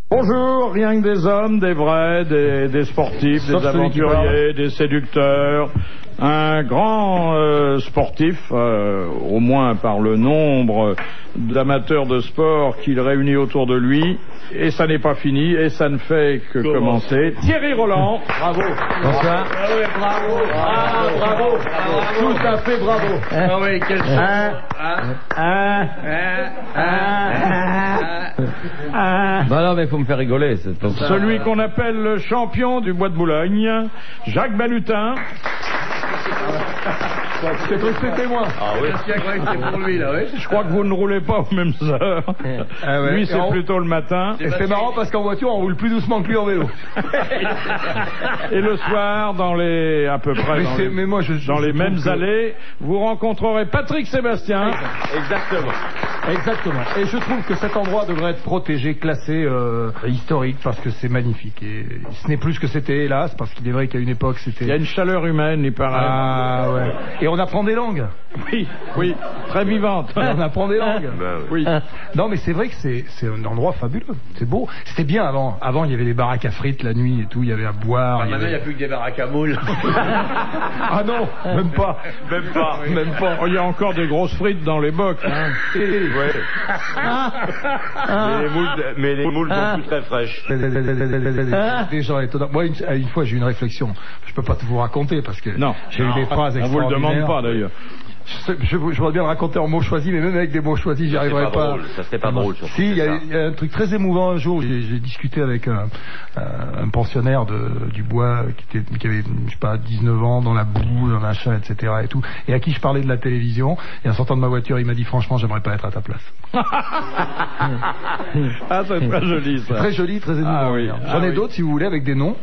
Bonjour, rien que des hommes, des vrais, des sportifs, Sauf des aventuriers, des séducteurs. Un grand sportif, au moins par le nombre d'amateurs de sport qu'il réunit autour de lui. Et ça n'est pas fini, et ça ne fait que commencer. Thierry Roland. Bravo. Bonsoir. Bravo. Bravo. Tout à fait bravo. Ah oui, quel Bah non, mais faut me faire rigoler. Celui qu'on appelle le champion du Bois de Boulogne, Jacques Balutin. J'ai cru que c'était moi. Ah oui. C'est pour lui, là, oui. Je crois que vous ne roulez pas aux mêmes heures. Ah ouais. Lui, c'est plutôt le matin. Et c'est marrant parce qu'en voiture, on roule plus doucement que lui en vélo. Et le soir, dans les à peu près dans les mêmes allées, vous rencontrerez Patrick Sébastien. Exactement. Et je trouve que cet endroit devrait être protégé, classé historique, parce que c'est magnifique. Et ce n'est plus ce que c'était, hélas, parce qu'il est vrai qu'à une époque, c'était... Il y a une chaleur humaine, il paraît. Ah ouais. Et on apprend des langues. Oui, très vivante. On apprend des langues. Oui. Non, mais c'est vrai que c'est un endroit fabuleux. C'est beau. C'était bien avant. Avant, il y avait des baraques à frites la nuit et tout. Il y avait à boire. Maintenant, il n'y a plus que des baraques à moules. Ah non, même pas. Même pas. Oh, il y a encore des grosses frites dans les bocs. Hein. Ouais. Mais les moules sont plus très fraîches. Des gens étonnants. Moi, une fois, j'ai eu une réflexion. Je peux pas tout vous raconter parce que j'ai eu des phrases extraordinaires. On vous le demande pas d'ailleurs. Je voudrais bien le raconter en mots choisis, mais même avec des mots choisis, j'y arriverais pas. Ça serait pas drôle. Si, il y a un truc très émouvant un jour. J'ai discuté avec un pensionnaire du bois qui avait, je sais pas, 19 ans, dans la boue, dans machin, etc. et tout, et à qui je parlais de la télévision. Et en sortant de ma voiture, il m'a dit franchement, j'aimerais pas être à ta place. Ah, c'est très joli ça. Très joli, très émouvant. Ah, oui. J'en ai d'autres si vous voulez avec des noms,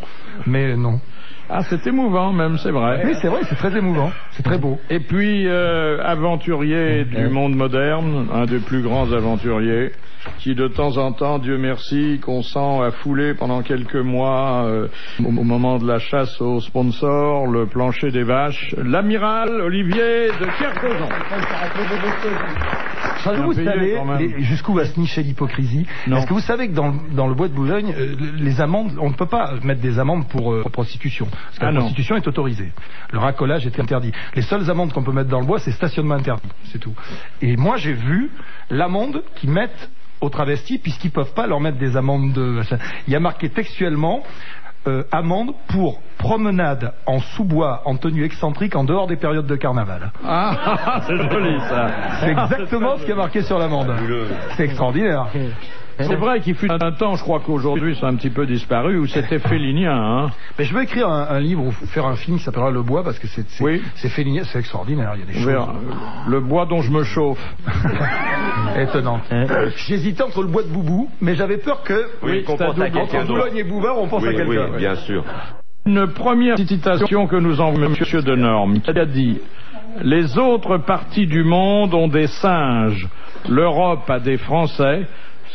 mais non. Ah, c'est émouvant même, c'est vrai. Oui, c'est vrai, c'est très émouvant, c'est très beau. Et puis, aventurier du monde moderne, un des plus grands aventuriers, qui de temps en temps, Dieu merci, qu'on sent affouler pendant quelques mois, au moment de la chasse aux sponsors, le plancher des vaches, l'amiral Olivier de Kercozon. Est-ce que vous savez jusqu'où va se nicher l'hypocrisie? Est-ce que vous savez que dans le bois de Boulogne, les amendes, on ne peut pas mettre des amendes pour prostitution, parce que la prostitution est autorisée. Le racolage est interdit. Les seules amendes qu'on peut mettre dans le bois, c'est stationnement interdit, c'est tout. Et moi, j'ai vu l'amende qu'ils mettent aux travestis, puisqu'ils peuvent pas leur mettre des amendes de... Il y a marqué textuellement amende pour promenade en sous-bois en tenue excentrique en dehors des périodes de carnaval. Ah, c'est joli ça. C'est exactement ce qui est marqué sur l'amende. C'est extraordinaire. C'est vrai qu'il fut un temps, je crois qu'aujourd'hui c'est un petit peu disparu, où c'était félinien. Hein. Mais je veux écrire un livre ou faire un film qui s'appellera Le Bois, parce que c'est félinien, c'est extraordinaire. Il y a des choses. Le bois dont je me chauffe. Étonnant. J'hésitais entre le bois de Boubou, mais j'avais peur que entre Boulogne et Bouvard, on pense à quelqu'un. Oui, bien sûr. Une première citation que nous envoie M. Denorme, qui a dit: les autres parties du monde ont des singes, l'Europe a des Français.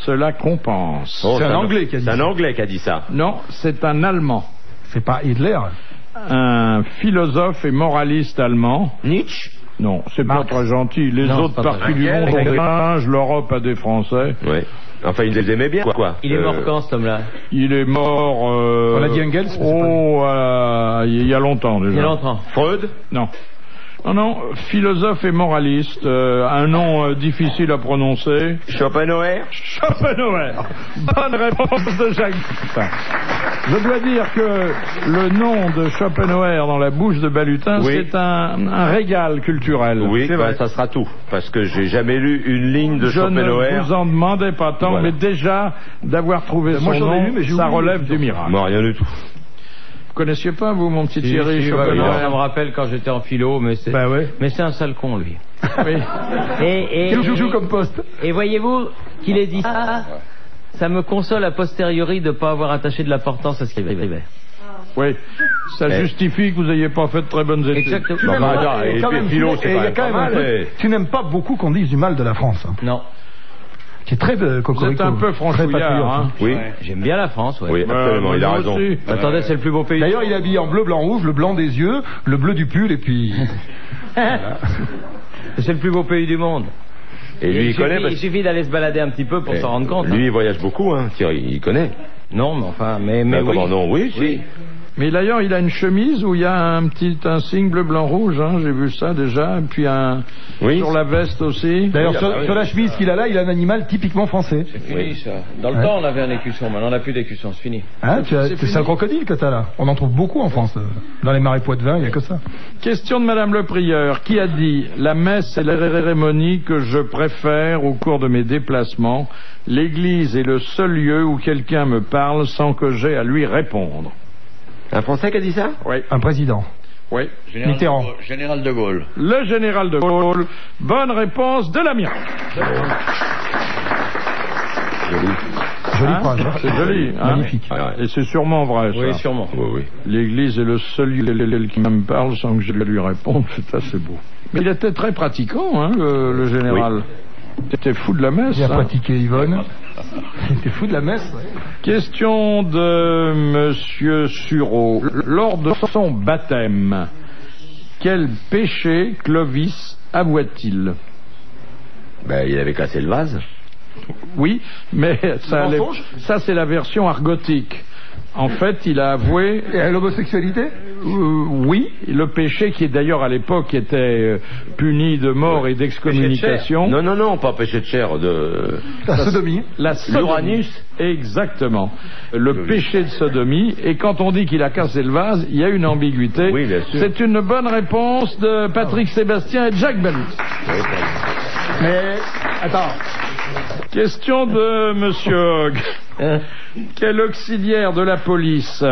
Cela compense. C'est un Anglais qui a dit ça. C'est un Anglais qui a dit ça. Non, c'est un Allemand. C'est pas Hitler. Un philosophe et moraliste allemand. Nietzsche. Non, c'est pas très gentil. Les autres parties du monde ont des singes, l'Europe a des Français. Oui. Enfin, il les aimait bien, quoi. Il est mort quand, cet homme-là? Il est mort... On l'a dit Engels? Il y a longtemps, déjà. Il y a longtemps. Freud? Non. Non, philosophe et moraliste, un nom difficile à prononcer. Schopenhauer. Bonne réponse de Jacques. Je dois dire que le nom de Schopenhauer dans la bouche de Balutin, c'est un régal culturel. Oui, ça sera tout, parce que j'ai jamais lu une ligne de Schopenhauer. Je ne vous en demandais pas tant, mais déjà d'avoir trouvé son nom, ça relève du miracle. Moi, rien du tout. Vous connaissiez pas, vous, mon petit Thierry Schopenhauer? Ça me rappelle quand j'étais en philo, mais c'est mais c'est un sale con, lui. Oui. Quel joujou comme poste. Et voyez-vous qu'il ait dit ça me console a posteriori de ne pas avoir attaché de l'importance à ce qu'il écrivait. Oui, ça justifie que vous n'ayez pas fait de très bonnes études. Exactement. Tu n'aimes pas beaucoup qu'on dise du mal de la France. Hein. Non. Qui est très cocorico. Vous êtes un peu franchouillard, hein. Oui. J'aime bien la France, Oui, absolument, il a raison. Aussi. Attendez, c'est le plus beau pays. D'ailleurs, il est habillé en bleu, blanc, rouge, le blanc des yeux, le bleu du pull, et puis... Voilà. C'est le plus beau pays du monde. Et lui, il connaît. Il suffit d'aller se balader un petit peu pour s'en rendre compte. Lui, il voyage beaucoup, hein. Thierry, il connaît. Non, mais enfin, mais oui. Comment non? Oui, si. Mais d'ailleurs, il a une chemise où il y a un signe bleu, blanc, rouge, hein, j'ai vu ça déjà, et puis sur la veste aussi. D'ailleurs, sur la chemise qu'il a là, il a un animal typiquement français. C'est fini, ça. Dans le temps, on avait un écusson, maintenant on n'a plus d'écusson, c'est fini. Hein, c'est un crocodile que t'as là. On en trouve beaucoup en France. Dans les marais poitevins, il n'y a que ça. Question de Madame le Prieur, qui a dit « La messe est la cérémonie que je préfère au cours de mes déplacements. L'église est le seul lieu où quelqu'un me parle sans que j'aie à lui répondre. » Un Français qui a dit ça? Oui. Un président. Oui. Mitterrand. Général de Gaulle. Le général de Gaulle. Bonne réponse de l'amiral. Jolie phrase. C'est joli. Hein? Magnifique. Et c'est sûrement vrai, ça. Oui, sûrement. Oui. L'église est le seul lieu qui me parle sans que je lui réponde. C'est assez beau. Mais il était très pratiquant, hein, le général. Oui. Il était fou de la messe. Il a pratiqué Yvonne. Il était fou de la messe. Question de Monsieur Sureau. Lors de son baptême, quel péché Clovis avoua-t-il? Il avait cassé le vase. Oui, mais ça c'est la version argotique. En fait, il a avoué... Et l'homosexualité? Oui, le péché qui d'ailleurs à l'époque était puni de mort et d'excommunication. Non, pas péché de chair, La sodomie. L'Uranus. Exactement. Le péché de sodomie. Et quand on dit qu'il a cassé le vase, il y a une ambiguïté. Oui, bien sûr. C'est une bonne réponse de Patrick Sébastien et Jacques Balut. Oui, mais, attends. Question de Monsieur Hogg. Quel auxiliaire de la police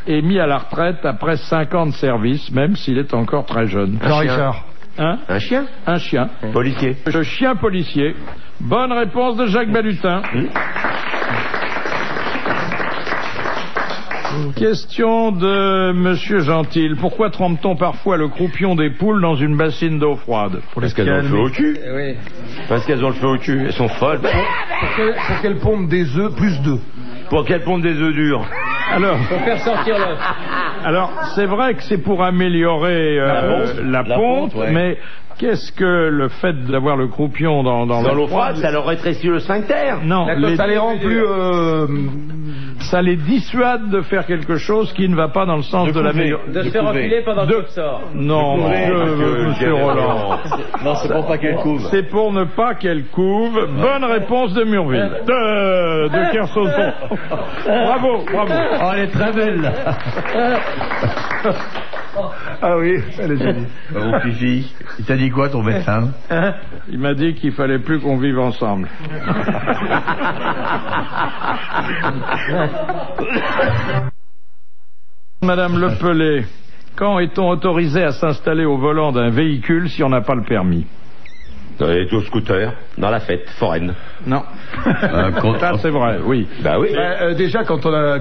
est mis à la retraite après 5 ans de service, même s'il est encore très jeune? Jean-Richard. Hein? Un chien? Un chien. Policier. Le chien policier. Bonne réponse de Jacques Balutin. Question de Monsieur Gentil. Pourquoi trempe-t-on parfois le croupion des poules dans une bassine d'eau froide? Parce qu'elles ont le feu au cul. Oui. Parce qu'elles ont le feu au cul. Elles sont folles. Pour qu'elles pondent des œufs plus d'œufs. Pour qu'elles pondent des œufs durs. Alors, pour faire sortir l'œuf. Alors, c'est vrai que c'est pour améliorer la ponte, ouais. Mais qu'est-ce que le fait d'avoir le croupion dans l'eau froide, ça leur rétrécit le sphincter? Non, ça les rend plus... ça les dissuade de faire quelque chose qui ne va pas dans le sens de l'amélioration. De se faire enfiler pendant que tu sors. Non, monsieur Roland. Non, c'est pour pas qu'elle couve. C'est pour ne pas qu'elle couve. Bonne réponse de Murville. De Kersauton. Bravo. Oh, elle est très belle. Ah oui, elle est jolie. Mon fifi, il t'a dit quoi ton médecin? Il m'a dit qu'il fallait plus qu'on vive ensemble. Madame Lepelé, quand est-on autorisé à s'installer au volant d'un véhicule si on n'a pas le permis? Dans les scooters, dans la fête foraine. Non. Ça c'est vrai, oui. Bah oui. Déjà quand on a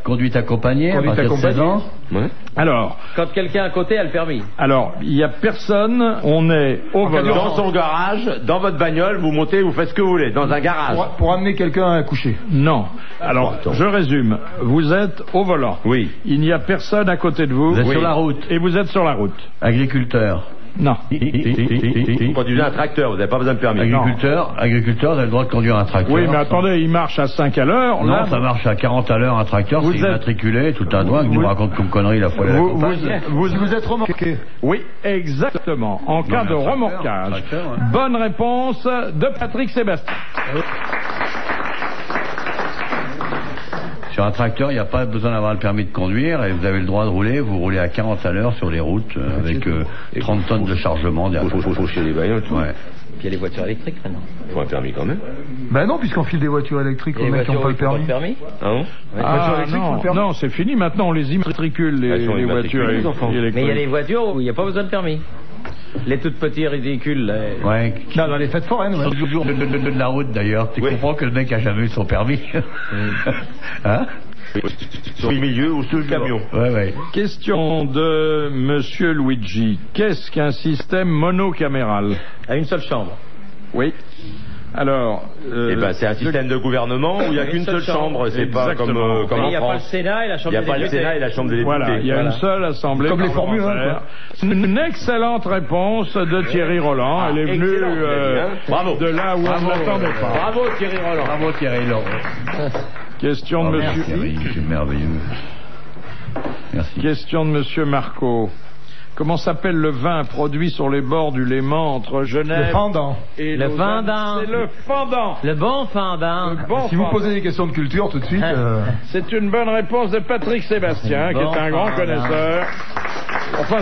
conduite accompagnée, à partir de 16 ans. Ouais. Alors, quand quelqu'un à côté a le permis. Alors, il n'y a personne, on est au volant. Dans son garage, dans votre bagnole, vous montez, vous faites ce que vous voulez, dans un garage. Pour amener quelqu'un à coucher. Non. Alors, je résume. Vous êtes au volant. Oui. Il n'y a personne à côté de vous. Vous êtes sur la route. Et vous êtes sur la route. Agriculteur. Non. Vous conduisez un tracteur, vous n'avez pas besoin de permis. Agriculteur, vous avez le droit de conduire un tracteur. Oui, mais attendez, il marche à 5 à l'heure. Non, là, ça marche à 40 à l'heure, un tracteur, c'est immatriculé, tout un doigt, que nous raconte comme connerie la fois de la campagne. Vous êtes remorqué. Oui, exactement. En cas de remorquage. Bonne réponse de Patrick Sébastien. Sur un tracteur, il n'y a pas besoin d'avoir le permis de conduire et vous avez le droit de rouler. Vous roulez à 40 à l'heure sur les routes avec 30 tonnes de chargement derrière. Faut chez les bagnoles, tout. Ouais. Puis il y a les voitures électriques maintenant. Il faut un permis quand même. Ben non, puisqu'on file des voitures électriques aux mecs qui n'ont pas le permis. Ah bon? Non, c'est fini. Maintenant, on les immatricule, les voitures électriques. Mais il y a des voitures où il n'y a pas besoin de permis. Les toutes petits ridicules. Ouais. Non, dans les fêtes foraines, ouais. Toujours de la route d'ailleurs. Tu comprends que le mec a jamais eu son permis. Hein? Sur le milieu ou sur le camion. Ouais. Question de Monsieur Luigi. Qu'est-ce qu'un système monocaméral? À une seule chambre. Oui. Alors, c'est un système de gouvernement où il n'y a qu'une seule chambre. C'est pas comme en France. Il n'y a pas le Sénat et la Chambre des députés. Il n'y a pas le Sénat et la Chambre des députés. Voilà, il y a une seule assemblée. Comme les Formules 1. C'est une excellente réponse de Thierry Roland. Elle est venue de là où on ne l'attendait pas. Bravo Thierry Roland. Bravo Thierry Roland. Question de monsieur. Thierry, c'est merveilleux. Merci. Question de monsieur Marco. Comment s'appelle le vin produit sur les bords du Léman entre Genève Le fendant. et Le Lausanne? fendant. C'est le fendant. Le bon fendant. Si vous posez des questions de culture tout de suite... C'est une bonne réponse de Patrick Sébastien, qui est un grand connaisseur. Enfin,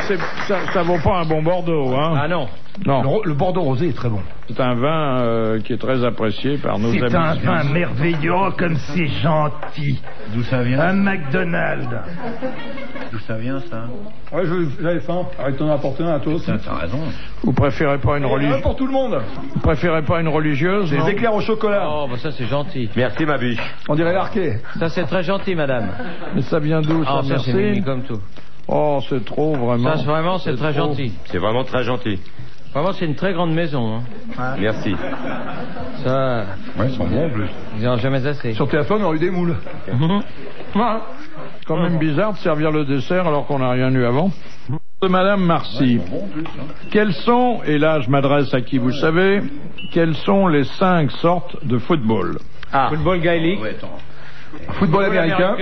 ça vaut pas un bon Bordeaux, hein. Ah non. Non. Le Bordeaux rosé est très bon. C'est un vin qui est très apprécié par nos amis. C'est un vin merveilleux, comme c'est gentil. D'où ça vient? Un McDonald's. D'où ça vient ça? Ouais, j'avais faim. Arrête d'en apporter un à toi aussi. T'as raison. Vous préférez pas une religieuse? Pour tout le monde. Vous préférez pas une religieuse? Des éclairs au chocolat. Oh, bah ça c'est gentil. Merci ma biche. On dirait l'arqué. Ça c'est très gentil, madame. Mais ça vient d'où, ça? Ah, ça c'est Merci. mimi comme tout. Oh, c'est trop, vraiment. Ça vraiment c'est très trop. gentil. C'est vraiment très gentil. Vraiment c'est une très grande maison. Hein. Merci. Ça, Ouais, ils sont bons en plus. ils n'en ont jamais assez. Sur téléphone, on a eu des moules. Quand même bizarre de servir le dessert alors qu'on n'a rien eu avant. De Madame Marcy. Quels sont, et là je m'adresse à qui vous savez, quelles sont les 5 sortes de football? Football gaélique. Ouais, attends. Football américain.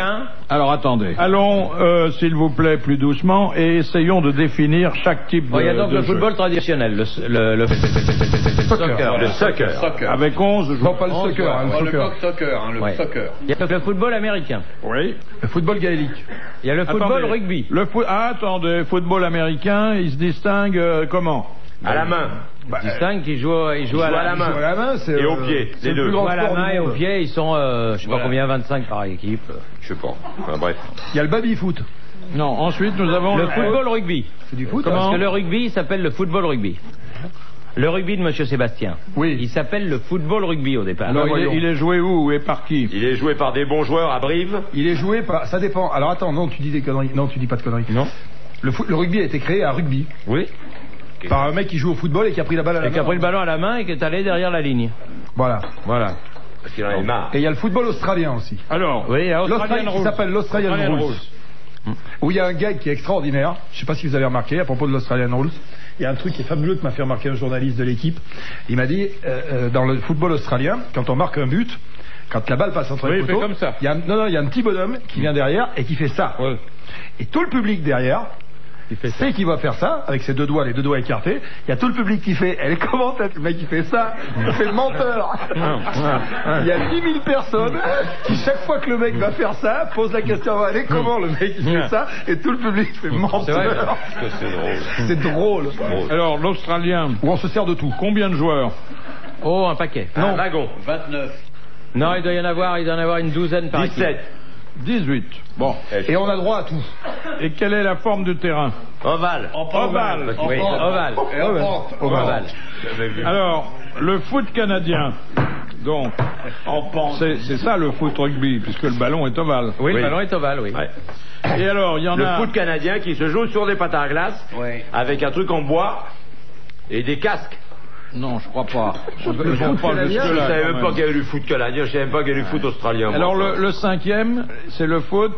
Alors attendez. Allons, s'il vous plaît, plus doucement et essayons de définir chaque type de Il y a donc de le jeu. football traditionnel, le soccer. Le soccer. Avec 11 joueurs. Non, pas le soccer. Hein, le soccer. soccer, hein, le Ouais. soccer. Il y a le football américain. Oui. Le football gaélique. Il y a le football Attendez. rugby. Attendez, football américain, il se distingue comment? À la main. Distingue qui joue à la main. À la main, c'est Et au pied, c'est les le deux. plus grand À la sport du main et au monde. pied, ils sont, je sais pas combien, 25 par équipe. Je sais pas. Enfin, bref. Il y a le baby-foot. Non, ensuite nous avons Le football rugby. C'est du foot. Parce hein. que le rugby il s'appelle le football rugby. Le rugby de Monsieur Sébastien. Oui. Il s'appelle le football rugby au départ. Alors, voyons. il est joué où et par qui? Il est joué par des bons joueurs à Brive. Il est joué par... Ça dépend. Alors attends, non, tu dis des conneries. Non, tu dis pas de conneries. Non. Le rugby a été créé à rugby. Oui. Par un mec qui joue au football et qui a pris la balle à la Et qui a main. pris le ballon à la main et qui est allé derrière la ligne. Voilà. Voilà. Parce qu'il en avait marre. Et il y a le football australien aussi. Alors, Oui, il y a Australian Qui Rules. s'appelle l'Australian Rules. Où il y a un gag qui est extraordinaire. Je sais pas si vous avez remarqué à propos de l'Australian Rules. Il y a un truc qui est fabuleux que m'a fait remarquer un journaliste de l'équipe. Il m'a dit, dans le football australien, quand on marque un but, quand la balle passe entre les il fait poteaux, comme ça. il y a il y a un petit bonhomme qui vient derrière et qui fait ça. Ouais. Et tout le public derrière sait qu'il va faire ça, avec ses deux doigts, les deux doigts écartés. Il y a tout le public qui fait, elle commente, le mec qui fait ça, c'est le menteur. Il y a 10 000 personnes qui, chaque fois que le mec va faire ça, pose la question, allez, comment le mec il fait ça, et tout le public fait menteur. C'est drôle. C'est drôle. alors l'Australien, Où on se sert de tout. combien de joueurs? Oh, un paquet. Un wagon. 29. Non, il doit y en avoir une douzaine par équipe. 17. 18. Bon. Et on a droit à tout. Et quelle est la forme du terrain? Ovale. Ovale. Oui, ovale. Ovale. Alors, le foot canadien. Donc, c'est ça le foot rugby, puisque le ballon est ovale. Oui, Oui. le ballon est ovale, oui. Ouais. Et alors, il y en Le a... foot canadien qui se joue sur des patins à glace Ouais. avec un truc en bois et des casques. Non, je crois pas. Je foot ne pas canadien, Je jusque-là, savais quand même même. pas qu'il y avait du foot canadien, je savais même pas qu'il y avait du foot australien. Alors, moi. le cinquième, c'est le foot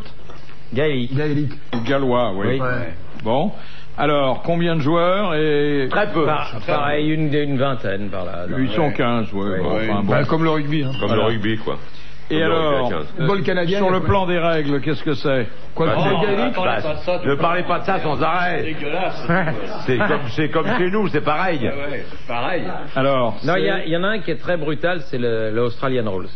Gaélique. Gaélique. gallois, oui. Oui. Ouais. Bon. Alors, combien de joueurs et... Très peu. Pareil, une vingtaine par là. Ils sont 15, ouais. Bon, enfin, bon. Bah, comme le rugby. Hein. Comme Voilà. le rugby, quoi. Et Comme le rugby alors, à 15. Football canadien, sur il y a le quoi plan des règles, qu'est-ce que c'est? Quoi, le football gaélique Ne parlez pas de ça sans arrêt. C'est comme chez nous, c'est pareil. Pareil. Alors, Non, il y en a un qui est très brutal, c'est le Australian Rules.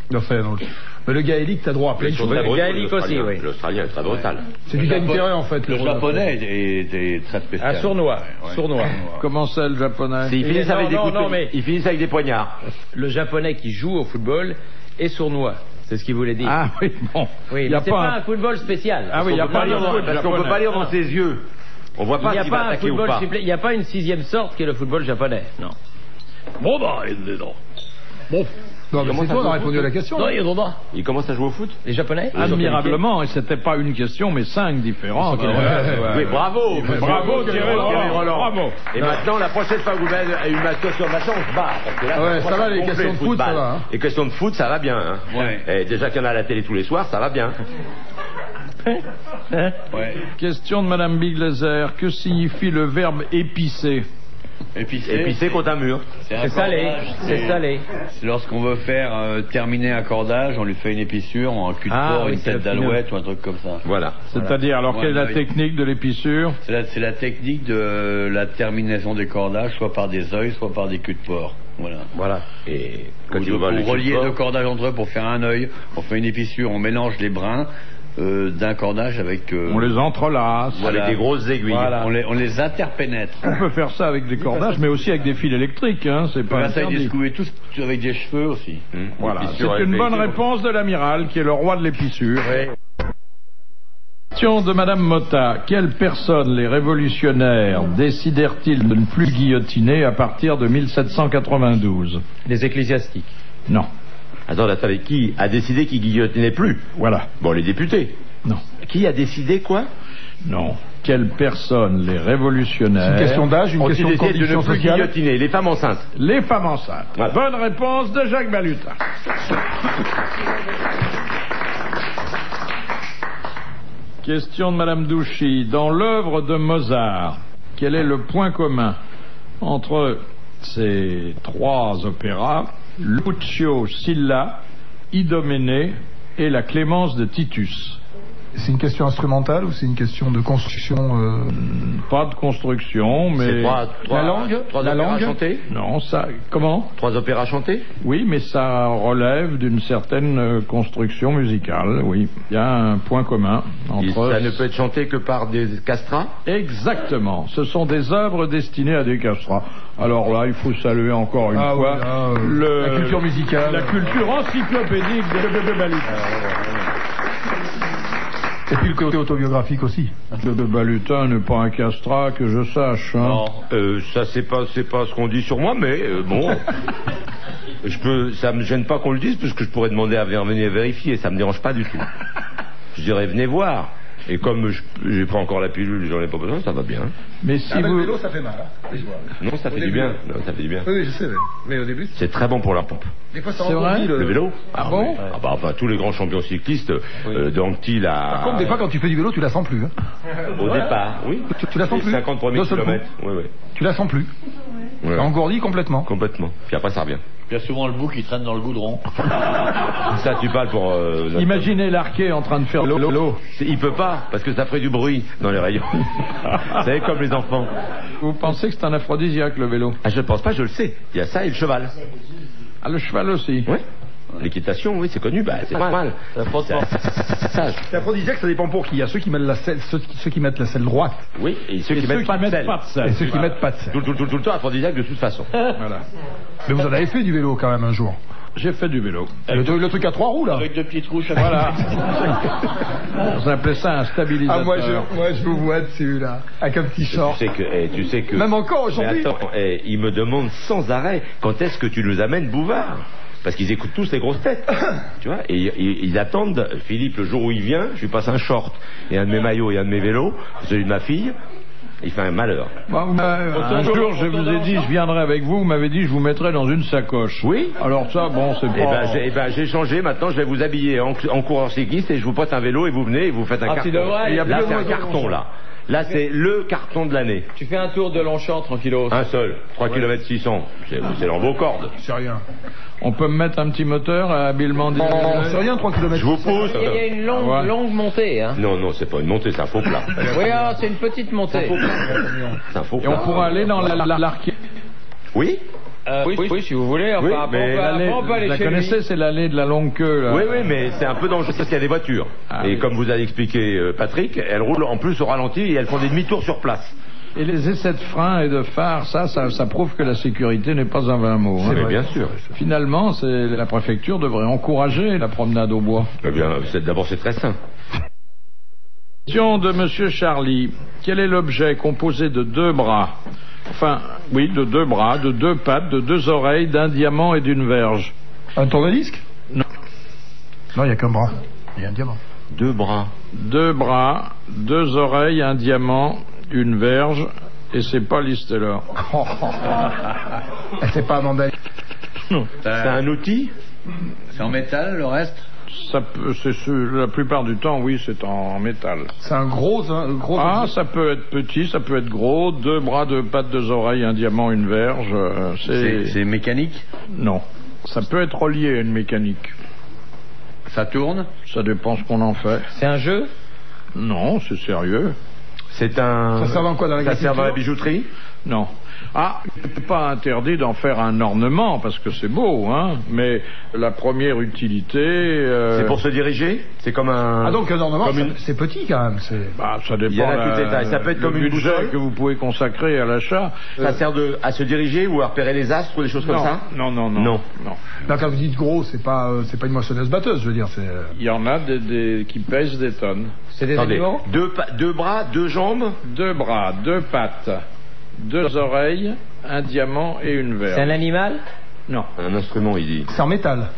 Mais le gaélique, t'as droit à plein de Ils sont choses. très brutaux, gaélique les aussi, Australiens. oui. L'Australien est très brutal. C'est du gagne-terrain en fait. Le rôle. japonais est très spécial. Un sournois. Sournois. comment c'est le japonais? Ils finissent avec des non, couteaux. non, mais- Ils finissent avec des poignards. Le japonais qui joue au football est sournois. C'est ce qu'il voulait dire. Ah oui, bon. Oui, il y mais a c'est pas un football spécial. Ah oui, il y a On peut pas pas lire de dans- foot parce qu'on peut japonais. pas lire dans ses yeux. On voit Il pas n'y a s'il va pas un attaquer ou football pas. il n'y a pas une sixième sorte qui est le football japonais. Non. Bon, bah, il est dedans. Bon. Non, mais c'est toi, on a répondu à la question. Non, il y a droit. Il commence à jouer au foot? Les Japonais? Admirablement, et c'était pas une question, mais 5 différentes. Oui, bravo. Bravo Thierry Roland. Bravo. Et maintenant, la prochaine fois que vous avez une question de machin, on se bat. Parce que là, Ouais, ça va, les questions de foot, ça va. Hein. Les questions de foot, ça va bien. Hein. Ouais. Et déjà qu'il y en a à la télé tous les soirs, ça va bien. Ouais. Question de Madame Biglezer. Que signifie le verbe épicer? Épicé contre un mur. C'est salé. C'est salé. C'est lorsqu'on veut faire terminer un cordage, on lui fait une épissure, en cul de porc, une tête d'alouette ou un truc comme ça. Voilà. C'est-à-dire, alors quelle est la technique de l'épissure? C'est la technique de la terminaison des cordages, soit par des œils, soit par des culs de porc. Voilà. Et quand Pour relier deux cordages entre eux pour faire un œil, on fait une épissure, on mélange les brins d'un cordage avec... on les entrelace. Avec des grosses aiguilles. Voilà. On les interpénètre. On peut faire ça avec des cordages, mais aussi avec des fils électriques. Hein. C'est pas ça, interdit. et tous avec des cheveux aussi. Voilà. C'est une bonne réponse de l'amiral, qui est le roi de l'épissure. Oui. Question de Madame Motta. Quelles personnes les révolutionnaires décidèrent-ils de ne plus guillotiner à partir de 1792? Les ecclésiastiques. Non. Attendez, qui a décidé qu'il guillotinait plus? Voilà. Bon, les députés. Non. Qui a décidé quoi? Non. Quelles personnes les révolutionnaires... C'est une question d'âge, une question de décidé de condition ne plus sociale. guillotiner les femmes enceintes. Les femmes enceintes. Voilà. Bonne réponse de Jacques Balutin. Question de Madame Douchy. Dans l'œuvre de Mozart, quel est le point commun entre ces 3 opéras, Lucio Silla, Idoménée et la Clémence de Titus? C'est une question instrumentale ou c'est une question de construction Pas de construction, mais... La langue? Trois La opéras langue? chantés? Non, ça... Comment? 3 opéras chantés? Oui, mais ça relève d'une certaine construction musicale, oui. Il y a un point commun entre... Ça ne peut être chanté que par des castrats? Exactement. Ce sont des œuvres destinées à des castrats. Alors là, il faut saluer encore une fois la culture musicale. La culture encyclopédique de Balutin. Et puis le côté autobiographique aussi. De Balutin n'est pas un castrat que je sache. Hein. Non, ça c'est pas ce qu'on dit sur moi, mais bon, ça me gêne pas qu'on le dise parce que je pourrais demander à venir vérifier, ça me dérange pas du tout. Je dirais venez voir. Et comme j'ai pas encore la pilule, j'en ai pas besoin, ça va bien. Mais si vous... le vélo, ça fait mal. Hein. Non, ça fait du bien. Non, ça fait du bien. Oui, je sais. Mais au début, c'est très bon pour la pompe. Des fois, ça c'est vrai. Le vélo. Ah bon? Enfin, tous les grands champions cyclistes, d'Anquetil à... Par contre, des fois, quand tu fais du vélo, tu la sens plus. Hein. Au départ, oui. Tu la sens plus. 50 premiers kilomètres. Oui. Tu la sens plus. Ouais. Engourdi complètement. Complètement. Puis après, ça revient. Il y a souvent le bout qui traîne dans le goudron. Ça, tu parles pour... Imaginez l'arqué en train de faire l'eau. Il peut pas, parce que ça ferait du bruit dans les rayons. Vous savez, comme les enfants. Vous pensez que c'est un aphrodisiaque, le vélo? Ah, je ne pense pas, je le sais. Il y a ça et le cheval. Ah, le cheval aussi? Oui. L'équitation, oui, c'est connu, c'est normal. C'est aphrodisiaque, ça dépend pour qui. Il y a ceux qui mettent la selle, ceux qui mettent la selle droite. Oui, et ceux qui mettent pas de selle. Et ceux qui mettent pas de selle. Tout le temps aphrodisiaque de toute façon. Voilà. Mais vous en avez fait du vélo quand même un jour. J'ai fait du vélo. Le truc à 3 roues là. Avec 2 petites roues chaque Voilà. On appelait ça un stabilisateur. Ah, moi je vous vois dessus là, avec un petit short. Tu sais que... Même encore aujourd'hui. Mais attends, ils me demandent sans arrêt quand est-ce que tu nous amènes Bouvard. Parce qu'ils écoutent tous les grosses têtes, tu vois, et ils attendent Philippe le jour où il vient. Je lui passe un short et un de mes maillots et un de mes vélos, celui de ma fille. Il fait un malheur. Un jour, je vous ai dit, je viendrai avec vous. Vous m'avez dit, je vous mettrai dans une sacoche. Oui. Alors ça, bon, c'est pas... j'ai changé. Maintenant, je vais vous habiller en coureur cycliste et je vous prête un vélo et vous venez et vous faites un carton. Là, c'est un carton, là. Là, c'est le carton de l'année. Tu fais un tour de Longchamp, tranquillos. Un seul. 3 km 600. C'est dans vos cordes. C'est rien. On peut me mettre un petit moteur à habilement dit. C'est rien, 3 km. Je vous pousse. Il y a une longue montée. Hein. Non, c'est pas une montée, c'est un faux plat. Oui, c'est une petite montée. C'est un faux plat. Et on pourra aller dans l'arqué. Oui. Oui, si vous voulez. Enfin, oui, après, on peut aller la chez connaissez, lui. c'est l'allée de la longue queue. Là. Oui, mais c'est un peu dangereux parce qu'il y a des voitures. Et comme vous a expliqué Patrick, elles roulent en plus au ralenti et elles font des demi-tours sur place. Et les essais de frein et de phare, ça prouve que la sécurité n'est pas un vain mot. Hein. C'est bien sûr. Finalement, la préfecture devrait encourager la promenade au bois. Eh bien, d'abord, c'est très sain. Question de Monsieur Charlie. Quel est l'objet composé de 2 bras? Enfin, oui, de 2 bras, de 2 pattes, de 2 oreilles, d'un diamant et d'une verge? Un tourne-disque? Non. Non, il n'y a qu'un bras. Il y a un diamant. 2 bras. 2 bras, 2 oreilles, un diamant, une verge, et c'est pas Listellor. C'est pas Amanda. C'est un outil? C'est en métal, le reste? Ça peut, la plupart du temps, oui, c'est en métal. C'est un gros Ah, ça peut être petit, ça peut être gros. 2 bras, 2 pattes, 2 oreilles, un diamant, une verge. C'est mécanique? Non. Ça peut être relié à une mécanique. Ça tourne? Ça dépend ce qu'on en fait. C'est un jeu? Non, c'est sérieux. C'est un... Ça sert dans quoi, dans Ça sert dans la bijouterie? Non. Ah, c'est pas interdit d'en faire un ornement parce que c'est beau, hein. Mais la première utilité. C'est pour se diriger? C'est comme un. Ah donc un ornement, c'est petit quand même. Bah, ça dépend. Il y a la toute taille. Ça peut être comme une budget boussole que vous pouvez consacrer à l'achat. Ça sert à se diriger ou à repérer les astres ou des choses comme ça? Non. Là, quand vous dites gros, c'est pas une moissonneuse-batteuse, je veux dire. Il y en a qui pèsent des tonnes. C'est des animaux? 2 bras, 2 jambes? 2 bras, 2 pattes, 2 oreilles, un diamant et une verge. C'est un animal? Non. Un instrument, il dit. C'est en métal.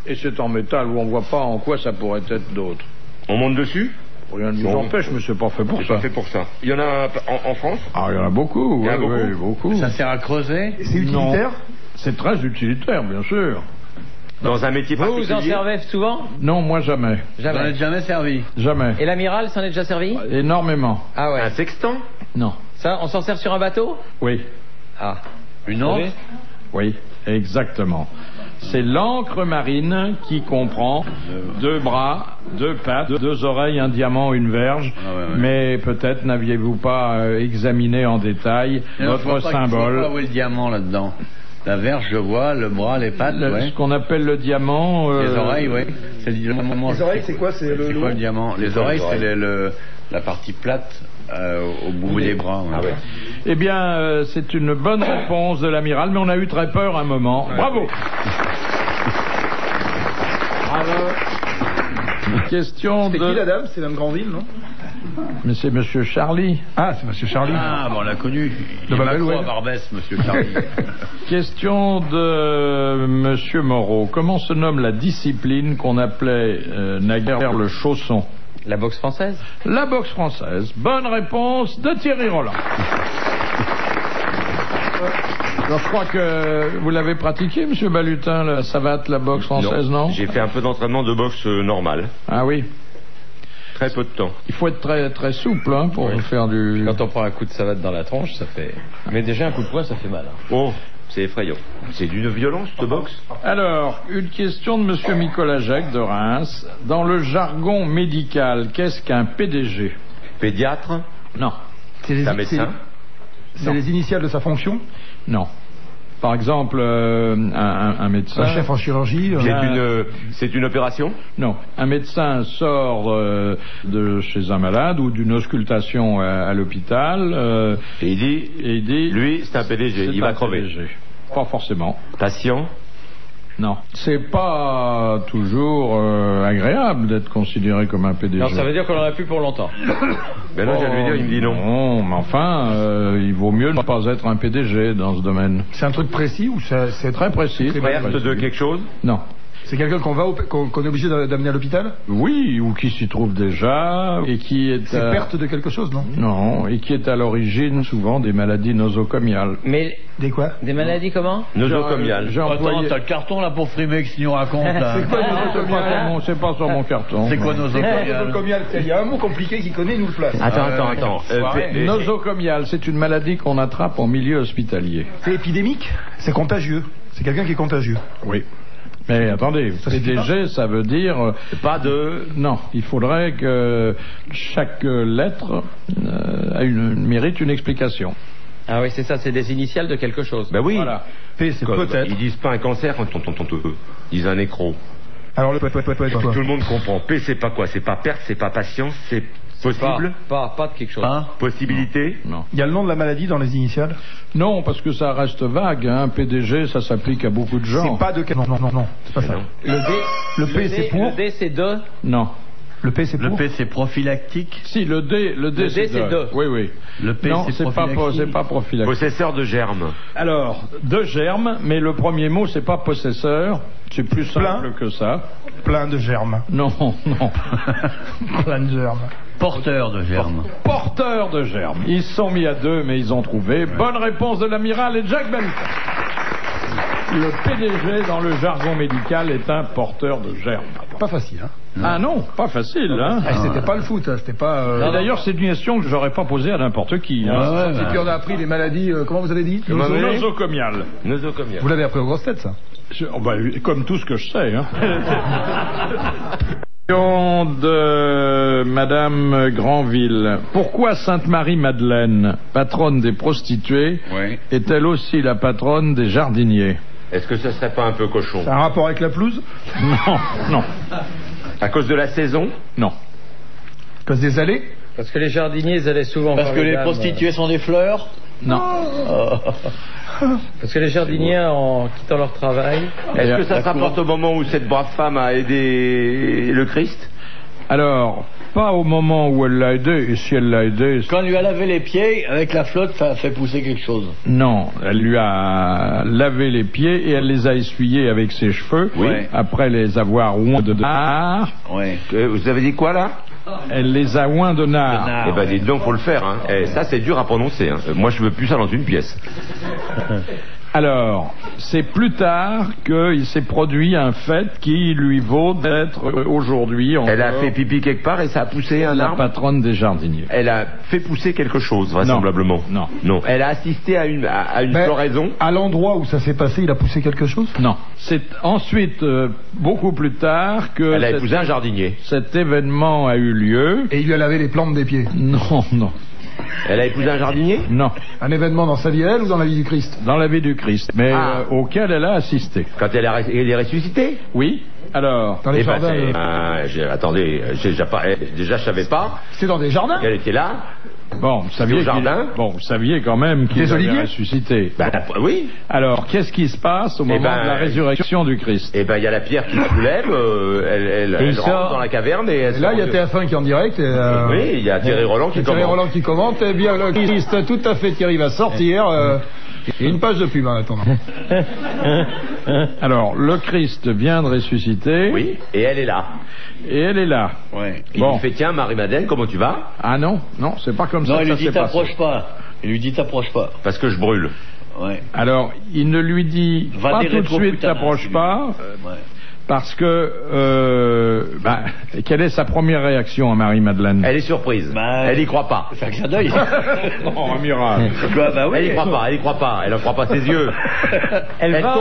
Et c'est en métal où on voit pas en quoi ça pourrait être d'autre. On monte dessus? Rien ne nous empêche, mais c'est pas fait pour ça. C'est pas fait pour ça. Il y en a en France? Ah, il y en a beaucoup. Il y en a beaucoup. Oui, beaucoup. Ça sert à creuser? C'est utilitaire? C'est très utilitaire, bien sûr. Dans un métier particulier? Vous en servez souvent? Non, moi jamais. Vous n'en êtes jamais servi? Jamais. Et l'amiral s'en est déjà servi? Énormément. Ah ouais. Un sextant? Non. Ça, on s'en sert sur un bateau? Oui. Ah. Une encre? Oui, exactement. C'est l'encre marine qui comprend 2 bras, 2 pattes, 2 oreilles, un diamant, une verge. Ah ouais. Mais peut-être n'aviez-vous pas examiné en détail votre symbole. Je vois pas où est le diamant là-dedans. La verge, je vois, le bras, les pattes, Ce qu'on appelle le diamant. Les oreilles, oui. C'est le diamant. Les oreilles, c'est quoi? C'est quoi le diamant? Les oreilles, c'est la partie plate au bout des bras. Ah ouais. Eh bien, c'est une bonne réponse de l'amiral, mais on a eu très peur un moment. Ouais. Bravo. Question de... C'est qui la dame? C'est Dame Grandville, non? Mais c'est Monsieur Charlie. Ah, c'est Monsieur Charlie. Ah, bon, on l'a connu. Il est macro à Barbès, Monsieur Charlie. Question de Monsieur Moreau. Comment se nomme la discipline qu'on appelait naguère le chausson? La boxe française? La boxe française. Bonne réponse de Thierry Roland. Alors, je crois que vous l'avez pratiqué, Monsieur Balutin, la savate, la boxe française, non? J'ai fait un peu d'entraînement de boxe normal. Ah oui. Très peu de temps. Il faut être très très souple pour faire du... Quand on prend un coup de savate dans la tronche, ça fait... Mais déjà, un coup de poing, ça fait mal. Oh, c'est effrayant. C'est d'une violence, cette boxe? Alors, une question de Monsieur Nicolas Jacques de Reims. Dans le jargon médical, qu'est-ce qu'un PDG? Pédiatre? Non. C'est un médecin? C'est les initiales de sa fonction? Non. Par exemple, un médecin... Un chef en chirurgie? C'est une opération? Non. Un médecin sort de chez un malade ou d'une auscultation à l'hôpital... et il dit... Lui, c'est un PDG, il va crever. PDG. Pas forcément. Patient? Non. C'est pas toujours agréable d'être considéré comme un PDG. Alors ça veut dire qu'on en a plus pour longtemps. Mais là, je viens de lui dire, il me dit non. Non, mais enfin, il vaut mieux ne pas être un PDG dans ce domaine. C'est un truc précis ou c'est très précis? Perte de quelque chose? Non. C'est quelqu'un qu'on est obligé d'amener à l'hôpital? Oui, ou qui s'y trouve déjà, et qui est... C'est perte de quelque chose, non? Non, et qui est à l'origine souvent des maladies nosocomiales. Mais... Des quoi? Des maladies comment? Nosocomiales. Attends, t'as le carton là pour frimer que si on raconte là. C'est quoi nosocomial? C'est pas sur mon carton. C'est quoi nosocomial? Il y a un mot compliqué qui connaît, nous le place. Attends. Nosocomiale, c'est une maladie qu'on attrape en milieu hospitalier. C'est épidémique? C'est contagieux? C'est quelqu'un qui est contagieux? Oui. Mais attendez, PDG, ça veut dire... Pas de... Non, il faudrait que chaque lettre mérite une explication. Ah oui, c'est ça, c'est des initiales de quelque chose. Ben oui. Voilà. P, c'est peut-être. Ils disent pas un cancer, ils disent un nécro. Alors le tout le monde comprend. P, c'est pas quoi? C'est pas perte, c'est pas patience, c'est possible? Pas de quelque chose. Hein? Possibilité? Non. Il y a le nom de la maladie dans les initiales? Non, parce que ça reste vague. PDG, ça s'applique à beaucoup de gens. C'est pas de... Non, c'est pas ça. Le D, le P, c'est pour? Le D, c'est de? Non. Le P, c'est pour? Le P, c'est prophylactique. Si, le D c'est de. Oui, oui. Le P, non, c'est pas prophylactique. Possesseur de germes. Alors, de germes, mais le premier mot, c'est pas possesseur. C'est plus simple que ça. Plein de germes. Non, non. Plein de germes. Porteur de germes. Porteur de germes. Ils se sont mis à 2, mais ils ont trouvé. Bonne réponse de l'amiral et Jack Benton. Le PDG, dans le jargon médical, est un porteur de germes. Pas facile, hein? Ah non, pas facile, hein. C'était pas le foot, hein, c'était pas... Et d'ailleurs, c'est une question que j'aurais pas posée à n'importe qui. Hein. Et puis on a appris les maladies, comment vous avez dit? Nosocomiales. Vous l'avez appris aux grosses têtes, ça? Comme tout ce que je sais, hein. Question de Madame Granville. Pourquoi Sainte-Marie-Madeleine, patronne des prostituées, est-elle aussi la patronne des jardiniers? Est-ce que ça serait pas un peu cochon? C'est un rapport avec la pelouse? Non, non. À cause de la saison? Non. À cause des allées? Parce que les jardiniers, ils allaient souvent... Parce que les prostituées sont des fleurs? Non. Parce que les jardiniers, en quittant leur travail... Est-ce que ça se rapporte au moment où cette brave femme a aidé le Christ? Alors, pas au moment où elle l'a aidé, et si elle l'a aidé... Quand elle lui a lavé les pieds, avec la flotte, ça a fait pousser quelque chose. Non, elle lui a lavé les pieds et elle les a essuyés avec ses cheveux, après les avoir oints de nard. Vous avez dit quoi, là? Elle les a oints de nard. Eh ben, dites donc, faut le faire, hein. Ça, c'est dur à prononcer, hein. Moi, je veux plus ça dans une pièce. Alors, c'est plus tard qu'il s'est produit un fait qui lui vaut d'être aujourd'hui encore... Elle a fait pipi quelque part et ça a poussé un arbre? La patronne des jardiniers. Elle a fait pousser quelque chose, vraisemblablement. Non. Non. Elle a assisté à une floraison? À l'endroit où ça s'est passé, il a poussé quelque chose? Non. C'est ensuite, beaucoup plus tard, que... Elle a épousé un jardinier. Cet événement a eu lieu. Et il lui a lavé les plantes des pieds? Non, non. Elle a épousé un jardinier? Non. Un événement dans sa vie, elle, ou dans la vie du Christ? Dans la vie du Christ, mais auquel elle a assisté. Quand elle est ressuscitée? Oui. Alors, dans les jardins. Attendez, déjà je savais pas. C'est dans des jardins? Elle était là. Bon, vous saviez quand même qu'il avait ressuscité. Oui. Alors, qu'est-ce qui se passe au moment de la résurrection du Christ? Eh ben, il y a la pierre qui se soulève, elle rentre dans la caverne et là, il y a TF1 qui est en direct. Oui, il y a Thierry Roland qui commente. Thierry Roland qui commente. Eh bien, le Christ, tout à fait, Thierry va sortir. Il y a une page de pub en attendant. Alors, le Christ vient de ressusciter. Oui, et elle est là. Et elle est là. Ouais. Il lui fait, tiens, Marie-Madeleine, comment tu vas? Ah non, non, c'est pas comme ça que ça s'est passé. Il lui dit t'approche pas. Parce que je brûle. Ouais. Alors, il ne lui dit pas tout de suite t'approche pas. Parce que, quelle est sa première réaction à Marie-Madeleine? Elle est surprise. Elle y croit pas. C'est un clin d'œil. Non, amiral. Elle y croit pas, elle croit pas ses yeux. Elle va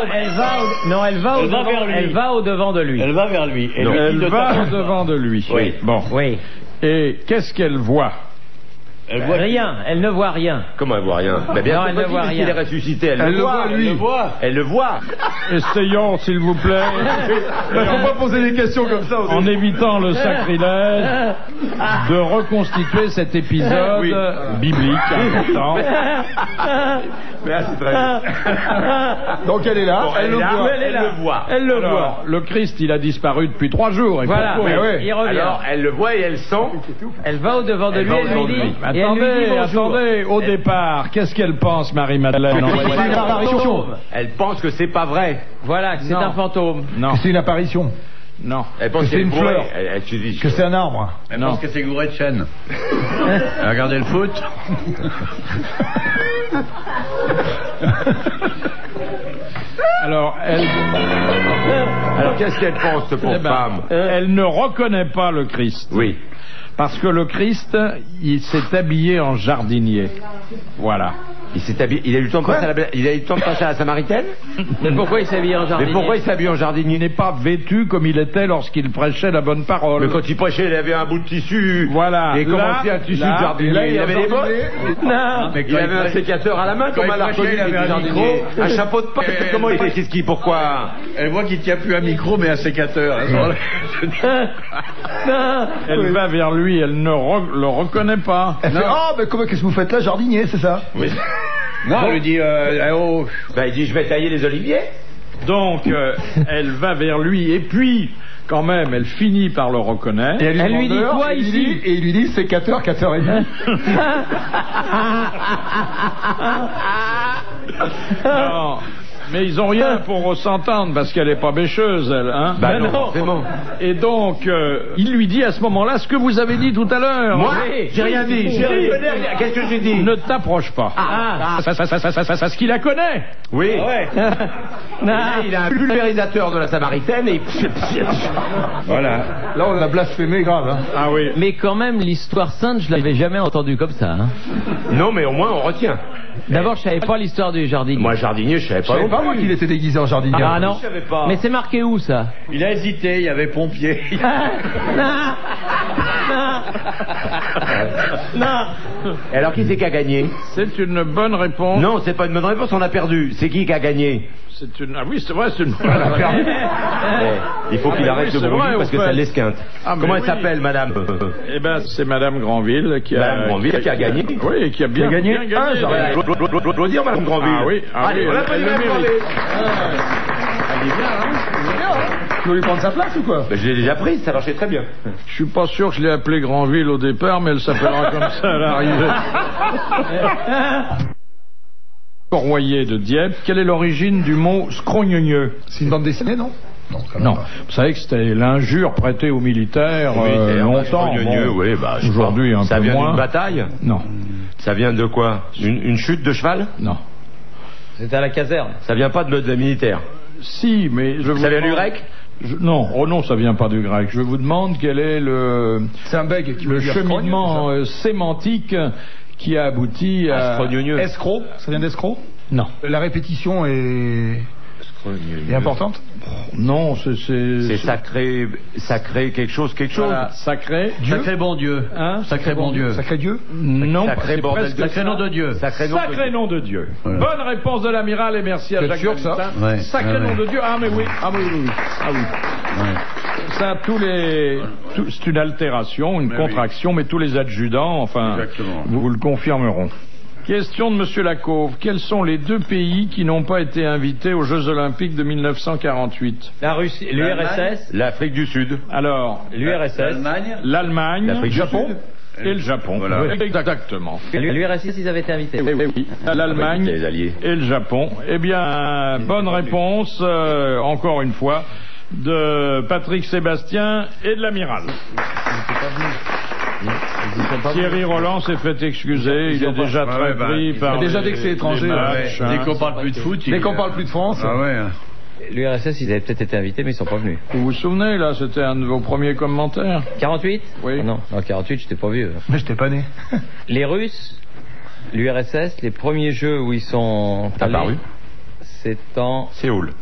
au devant de lui. Elle va vers lui. Elle va au devant de lui. Oui. Bon. Oui. Et qu'est-ce qu'elle voit? Elle voit rien, elle ne voit rien. Comment elle voit rien? Mais bien, elle ne voit rien. Il est ressuscité, elle le voit, lui. Elle le voit. Essayons, s'il vous plaît. On ne peut pas poser des questions comme ça. En évitant le sacrilège, de reconstituer cet épisode biblique important. Merci, très bien. Donc elle est là, elle le voit. Elle le voit. Le Christ, il a disparu depuis 3 jours. Et voilà, il revient. Alors, elle le voit et elle sent. Elle va au devant de lui, elle lui dit... Attendez, au départ, qu'est-ce qu'elle pense, Marie-Madeleine? Elle pense que c'est pas vrai. Voilà, que c'est un fantôme. Non. Que c'est une apparition. Non. Elle pense que c'est une fleur. Que c'est un arbre. Elle pense que c'est gouré de chêne. Elle a regardé le foot. Alors, qu'est-ce qu'elle pense, cette pauvre femme? Elle ne reconnaît pas le Christ. Oui. Parce que le Christ, il s'est habillé en jardinier. Voilà. Il a eu le temps de passer à la Samaritaine? Mais pourquoi il s'habille en jardinier? Il n'est pas vêtu comme il était lorsqu'il prêchait la bonne parole. Mais quand il prêchait, il avait un bout de tissu. Voilà. Et comment c'est un tissu de jardinier? Il avait des bottes? Non. Il avait un sécateur à la main, comme elle a reconnu, il avait un jardinier. Un chapeau de paille. Comment il fait? Pourquoi? Elle voit qu'il ne tient plus un micro, mais un sécateur. Elle va vers lui, elle ne le reconnaît pas. Elle fait, mais qu'est-ce que vous faites là, jardinier, c'est ça? Oui. Non, elle lui dit, il dit, je vais tailler les oliviers. Donc, elle va vers lui, et puis, quand même, elle finit par le reconnaître. Et elle lui dit quoi ici? Et il lui dit c'est 4h, 4h30. Non, mais ils ont rien pour s'entendre parce qu'elle est pas bêcheuse, elle, hein. Bah non, forcément. Et donc, il lui dit à ce moment-là ce que vous avez dit tout à l'heure. Moi, j'ai rien dit. Qu'est-ce que j'ai dit? Ne t'approche pas. Parce qu'il la connaît. Oui. Ouais. Il a un pulvérisateur de la Samaritaine et voilà. Là, on a blasphémé grave. Hein. Ah oui. Mais quand même, l'histoire sainte, je l'avais jamais entendue comme ça. Hein. Non, mais au moins on retient. D'abord, je savais pas l'histoire du jardinier. Moi, jardinier, je savais pas. Je savais pas moi qu'il était déguisé en jardinier. Ah non. Je savais pas. Mais c'est marqué où ça? Il a hésité, il y avait pompier. Non. Et alors, qui c'est qui a gagné? C'est une bonne réponse. Non, c'est pas une bonne réponse, on a perdu. C'est qui a gagné? C'est une... Ah oui, c'est vrai, c'est une bonne réponse. Il faut qu'il arrête de brouiller parce que ça l'esquinte. Ah, comment elle oui. s'appelle, madame? Eh ben, c'est Madame Granville qui a gagné. Oui, et qui a bien gagné. Je dois dire, madame Granville. Ah oui, allez, on l'appelle madame Granville. Elle est bien, hein. Tu veux lui prendre sa place ou quoi? Ben, je l'ai déjà prise, ça marchait très bien. Je suis pas sûr que je l'ai appelée Granville au départ, mais elle s'appellera comme ça à l'arrivée. Corroyer de Dieppe, quelle est l'origine du mot scrogneux? C'est une bande dessinée, non? Non, vous savez que c'était l'injure prêtée aux militaires longtemps. Oui, aujourd'hui un peu moins. Ça vient d'une bataille? Non. Ça vient de quoi? Une chute de cheval? Non. C'était à la caserne. Ça vient pas de la militaire? Si, mais je vous Ça vient du grec? Non, oh non, ça vient pas du grec. Je vous demande quel est C'est un bug qui le cheminement sémantique qui a abouti à... Escroc. Ça vient d'escroc? Non. La répétition est importante? Non, c'est sacré quelque chose. Voilà, sacré. Dieu. Sacré bon Dieu. Hein? Sacré bon Dieu. Sacré Dieu? Non, sacré nom de Dieu. Sacré nom de Dieu. Voilà. Bonne réponse de l'amiral et merci à Jacques. sûr ça? Ouais. Sacré nom de Dieu. Ah mais oui. Ah oui. Ah oui. Ouais. Ça, c'est une altération, une contraction, mais tous les adjudants, enfin, vous le confirmeront. Question de Monsieur Lacauve. Quels sont les deux pays qui n'ont pas été invités aux Jeux Olympiques de 1948? La Russie, l'URSS. L'Afrique du Sud. Alors, l'URSS. L'Allemagne. L'Afrique du Japon. Sud. Et le Japon. Voilà. Oui, exactement. L'URSS, ils avaient été invités. Oui. L'Allemagne les alliés. et le Japon. Eh bien, bonne réponse, encore une fois, de Patrick Sébastien et de l'amiral. Thierry Roland s'est fait excuser, il est déjà très pris par... Déjà dès que c'est étranger, dès qu'on parle plus de foot... Dès qu'on parle plus de France... Ah ouais. L'URSS, ils avaient peut-être été invités, mais ils sont pas venus. Vous vous souvenez, là, c'était un de vos premiers commentaires. 48? Oui. Oh non, 48, j'étais pas vieux. Mais j'étais pas né. Les Russes, l'URSS, les premiers jeux où ils sont apparus, c'est en Séoul.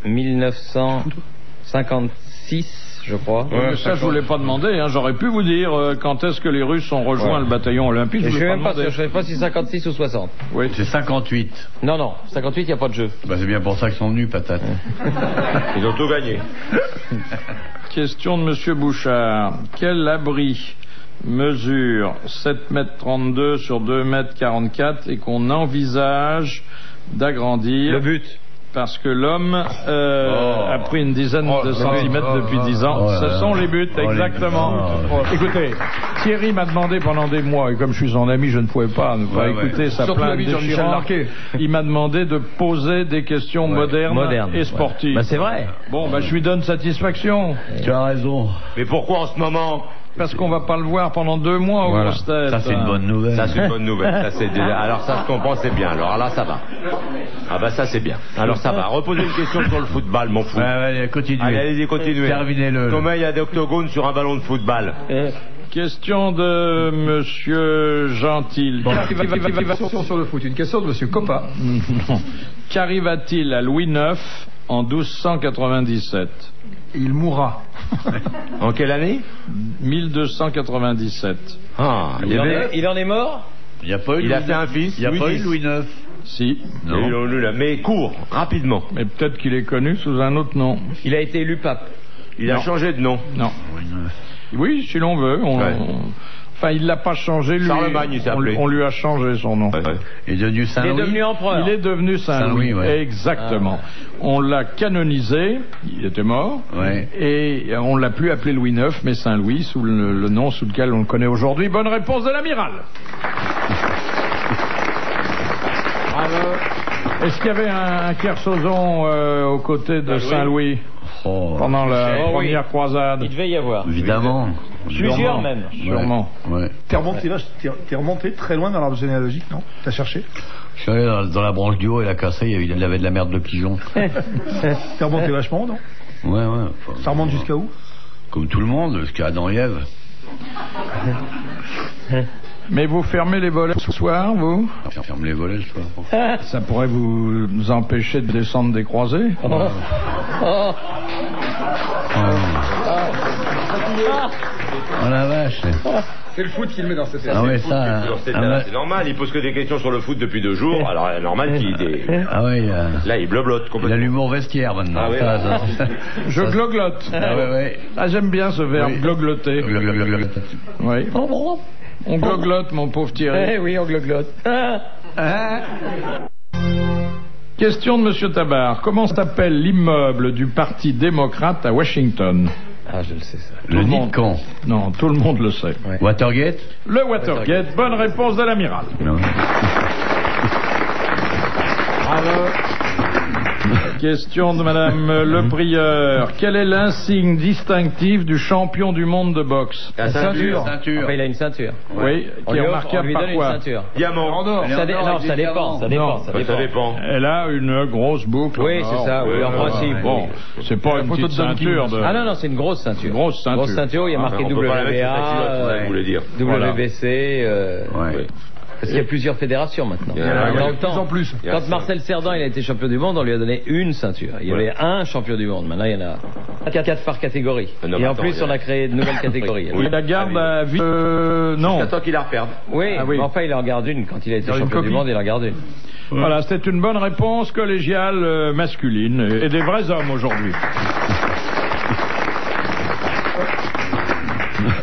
1956, je crois. Ouais, ça, je voulais pas demander. Hein. J'aurais pu vous dire quand est-ce que les Russes ont rejoint le bataillon olympique. Je sais pas si 56 ou 60. Oui, c'est 58. Non, 58, il n'y a pas de jeu. Bah, c'est bien pour ça qu'ils sont venus, patate. Ils ont tout gagné. Question de Monsieur Bouchard. Quel abri mesure 7,32 m sur 2,44 m et qu'on envisage d'agrandir? Le but. Parce que l'homme a pris une dizaine de centimètres depuis 10 ans. Ce sont les buts, exactement. Écoutez, Thierry m'a demandé pendant des mois, et comme je suis son ami, je ne pouvais pas ne pas écouter sa plainte déchirante. Il m'a demandé de poser des questions modernes et sportives. Bah, c'est vrai. Bon, bah, je lui donne satisfaction. Tu as raison. Mais pourquoi en ce moment? Parce qu'on va pas le voir pendant 2 mois au grosses têtes. Ça, c'est une bonne nouvelle. Ça, c'est une bonne nouvelle. Ça, c'est déjà... Alors ça, je comprends, c'est bien. Alors là, ça va. Ah bah ça, c'est bien. Alors ça va. Reposez une question sur le football, mon fou. Allez, continuez. Allez, continuez. Terminez-le. Combien il y a d'octogones sur un ballon de football? Question de Monsieur Gentil. Sur le foot. Une question de Monsieur Coppa. Qu'arriva-t-il à Louis IX en 1297? Il mourra. En quelle année? 1297. Ah, Il en est mort? Il a pas eu. Il a fait un fils. Il n'y a pas eu Louis IX. Si. Non. Mais court, rapidement. Mais peut-être qu'il est connu sous un autre nom. Il a été élu pape. Il a changé de nom. Non. Oui, si l'on veut. Enfin, il l'a pas changé, lui. Charlemagne, il s'est appelé. On lui a changé son nom. Il est devenu Saint-Louis. Il est devenu empereur. Il est devenu Saint-Louis, ouais. exactement. On l'a canonisé, il était mort, et on l'a plus appelé Louis IX, mais Saint-Louis, sous le nom sous lequel on le connaît aujourd'hui. Bonne réponse de l'amiral. Est-ce qu'il y avait un Kersozon aux côtés de Saint-Louis pendant la première croisade? Il devait y avoir. Évidemment. Plusieurs même. Sûrement. Ouais. T'es remonté très loin dans l'arbre généalogique, non? T'as cherché? Je suis allé dans la branche du haut et la cassée, il avait de la merde de pigeon. T'es remonté vachement, non? Ouais. Ça remonte jusqu'à où? Comme tout le monde, jusqu'à Adam et Ève. Mais vous fermez les volets ce soir, vous? Ferme les volets, je crois. Ça pourrait vous empêcher de descendre des croisées? Oh la vache. C'est le foot qu'il met dans cette Ah ouais, ça. C'est normal, il pose que des questions sur le foot depuis 2 jours, alors c'est normal qu'il... Ah ouais, Là, il blablote il a complètement. l'humour vestiaire maintenant. Ah ouais, Je gloglote. ouais. Ah, j'aime bien ce verbe, glogloter. Oui. On gloglote, mon pauvre Thierry. Oui, on gloglote. Question de Monsieur Tabar. Comment s'appelle l'immeuble du Parti démocrate à Washington? Ah, je le sais ça. Le nid de con. Non, tout le monde le sait. Ouais. Watergate. Le Watergate. Bonne réponse de l'amiral. Question de Madame Le Prieur. Quel est l'insigne distinctif du champion du monde de boxe? La ceinture. Enfin, il a une ceinture. Oui, qui est on remarquable lui par donne une quoi? ceinture. Diamant. Non, ça dépend. Ça dépend. Elle a une grosse boucle. Oui, c'est ça, oui, en principe. Bon, c'est pas une petite ceinture de... Ah non, c'est une grosse ceinture. Grosse ceinture. Grosse ceinture, il y a marqué on peut pas la mettre sur sa culotte, WBA, vous voulez dire. WBC. Ouais. Parce qu'il y a plusieurs fédérations maintenant. Il y en a Dans le temps, en plus. quand Marcel Cerdan il a été champion du monde, on lui a donné une ceinture. Il y avait un champion du monde. Maintenant, il y en a 4 par catégorie. Non, et en attends, plus, on a créé de nouvelles catégories. Oui, la garde à vie... non. J'attends qu'il la reperde. Oui, Ah oui. mais enfin, il en garde une. Quand il a été champion du monde, il en garde une. Voilà, c'était une bonne réponse collégiale masculine et des vrais hommes aujourd'hui.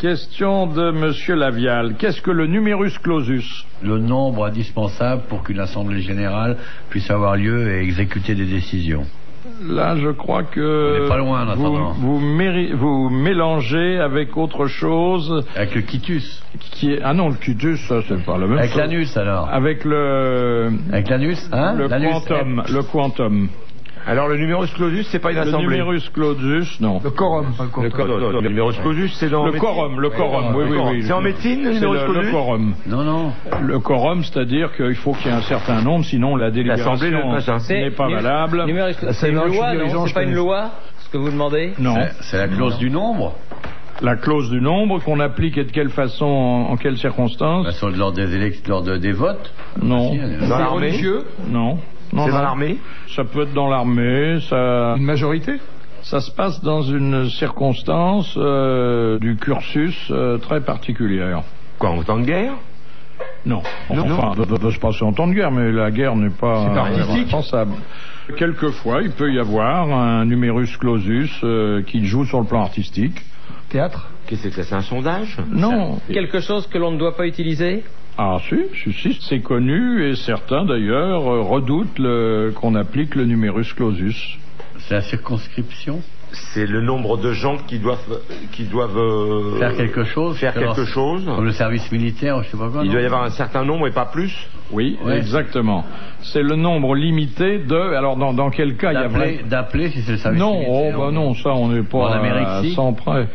Question de Monsieur Lavial. Qu'est-ce que le numerus clausus? Le nombre indispensable pour qu'une assemblée générale puisse avoir lieu et exécuter des décisions. Là, je crois que... On n'est pas loin, en attendant. vous mélangez avec autre chose... Avec le quitus. Qui est... Ah non, le quitus, ça, c'est pas la même Avec chose. l'anus, alors. Avec le... Avec l'anus, hein? Le L'anus. quantum. Le quantum. Alors le numerus clausus, c'est pas une Le assemblée. numerus clausus, non. Le quorum, pas le quorum. Le numerus clausus, c'est dans... Le quorum, oui. C'est en médecine, le C'est numerus clausus. le quorum. Non. Le quorum, c'est-à-dire qu'il faut qu'il y ait un certain nombre, sinon la L'assemblée délibération n'est pas valable. C'est une loi, non? C'est pas une loi, ce que vous demandez? Non. C'est la clause du nombre. La clause du nombre qu'on applique et de quelle façon, en quelles circonstances? Bah, sur lors des votes. Non. Dans l'armée. Religieux. Non. C'est dans l'armée. Ça peut être dans l'armée, ça... Une majorité. Ça se passe dans une circonstance du cursus très particulière. Quoi, en temps de guerre? Non. Enfin, ça peut se passer en temps de guerre, mais la guerre n'est pas responsable. Quelquefois, il peut y avoir un numerus clausus qui joue sur le plan artistique. Théâtre. Qu'est-ce que c'est un sondage? Non. Quelque chose que l'on ne doit pas utiliser? Ah si, c'est connu et certains d'ailleurs redoutent qu'on applique le numerus clausus. C'est la circonscription. C'est le nombre de gens qui doivent faire quelque chose. Comme le service militaire, je sais pas quoi. Il doit y avoir un certain nombre et pas plus. Oui, exactement. C'est le nombre limité de... Alors dans quel cas il y a... D'appeler si c'est le service militaire. Non, ça on n'est pas en Amérique, à 100 près.